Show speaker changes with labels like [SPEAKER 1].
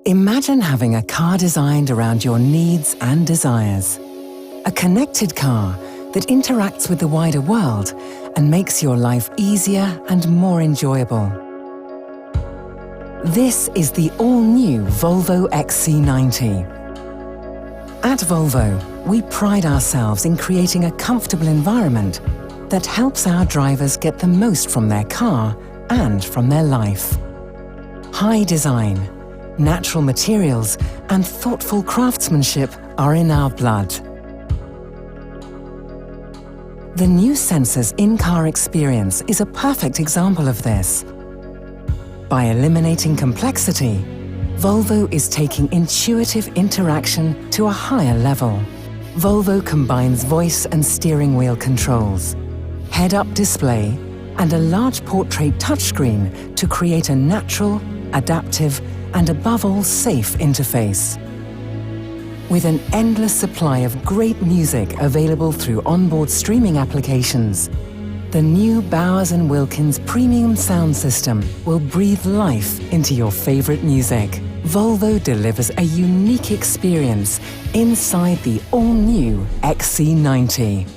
[SPEAKER 1] Imagine having a car designed around your needs and desires. A connected car that interacts with the wider world and makes your life easier and more enjoyable. This is the all-new Volvo XC90. At Volvo, we pride ourselves in creating a comfortable environment that helps our drivers get the most from their car and from their life. High design, natural materials and thoughtful craftsmanship are in our blood. The new Sensor's in-car experience is a perfect example of this. By eliminating complexity, Volvo is taking intuitive interaction to a higher level. Volvo combines voice and steering wheel controls, head-up display, and a large portrait touchscreen to create a natural, adaptive, and above all safe interface. With an endless supply of great music available through onboard streaming applications, the new Bowers & Wilkins premium sound system will breathe life into your favorite music. Volvo delivers a unique experience inside the all-new XC90.